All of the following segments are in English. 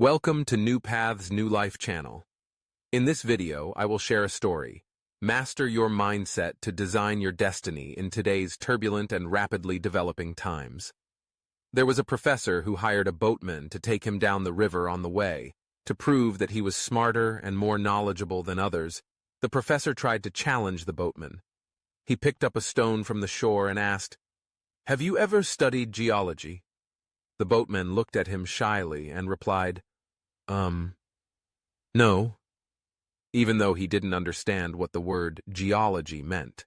Welcome to New Paths New Life channel. In this video, I will share a story. Master your mindset to design your destiny in today's turbulent and rapidly developing times. There was a professor who hired a boatman to take him down the river on the way. To prove that he was smarter and more knowledgeable than others, the professor tried to challenge the boatman. He picked up a stone from the shore and asked, "Have you ever studied geology?" The boatman looked at him shyly and replied, No, even though he didn't understand what the word geology meant.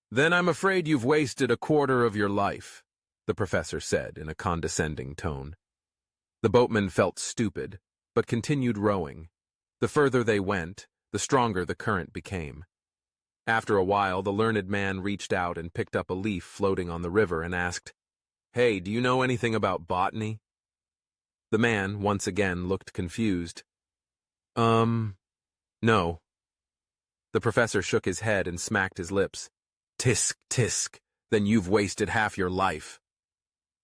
"Then I'm afraid you've wasted a quarter of your life," the professor said in a condescending tone. The boatman felt stupid, but continued rowing. The further they went, the stronger the current became. After a while, the learned man reached out and picked up a leaf floating on the river and asked, "Hey, do you know anything about botany?" The man, once again, looked confused. No. The professor shook his head and smacked his lips. "Tisk, tisk, then you've wasted half your life."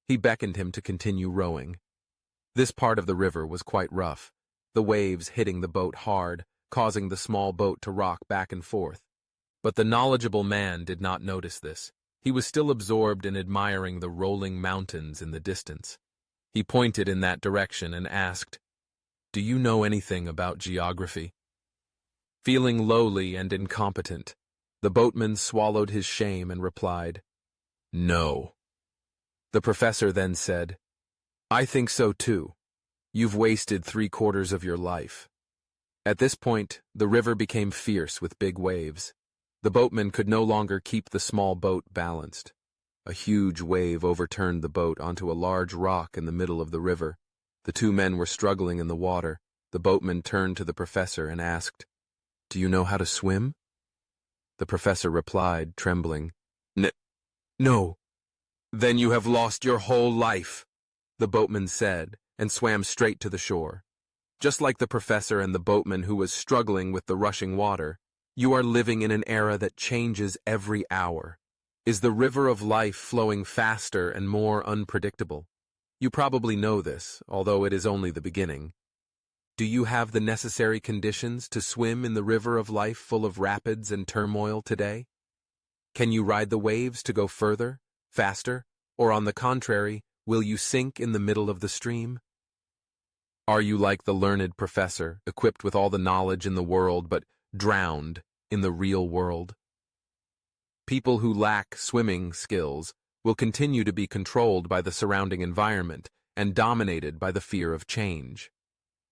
He beckoned him to continue rowing. This part of the river was quite rough, the waves hitting the boat hard, causing the small boat to rock back and forth. But the knowledgeable man did not notice this. He was still absorbed in admiring the rolling mountains in the distance. He pointed in that direction and asked, "Do you know anything about geography?" Feeling lowly and incompetent, the boatman swallowed his shame and replied, "No." The professor then said, "I think so too. You've wasted 3/4 of your life." At this point, the river became fierce with big waves. The boatman could no longer keep the small boat balanced. A huge wave overturned the boat onto a large rock in the middle of the river. The two men were struggling in the water. The boatman turned to the professor and asked, "Do you know how to swim?" The professor replied, trembling, No. "Then you have lost your whole life," the boatman said, and swam straight to the shore. Just like the professor and the boatman who was struggling with the rushing water, you are living in an era that changes every hour. Is the river of life flowing faster and more unpredictable? You probably know this, although it is only the beginning. Do you have the necessary conditions to swim in the river of life full of rapids and turmoil today? Can you ride the waves to go further, faster, or on the contrary, will you sink in the middle of the stream? Are you like the learned professor, equipped with all the knowledge in the world, but drowned in the real world? People who lack swimming skills will continue to be controlled by the surrounding environment and dominated by the fear of change.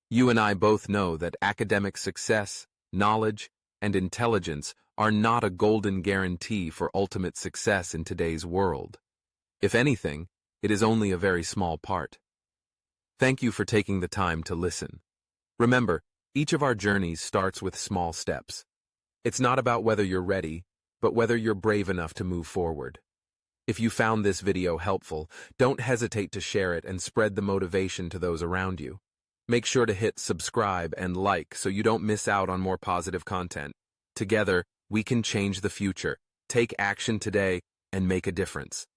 You and I both know that academic success, knowledge, and intelligence are not a golden guarantee for ultimate success in today's world. If anything, it is only a very small part. Thank you for taking the time to listen. Remember, each of our journeys starts with small steps. It's not about whether you're ready, but whether you're brave enough to move forward. If you found this video helpful, don't hesitate to share it and spread the motivation to those around you. Make sure to hit subscribe and like so you don't miss out on more positive content. Together, we can change the future, take action today, and make a difference.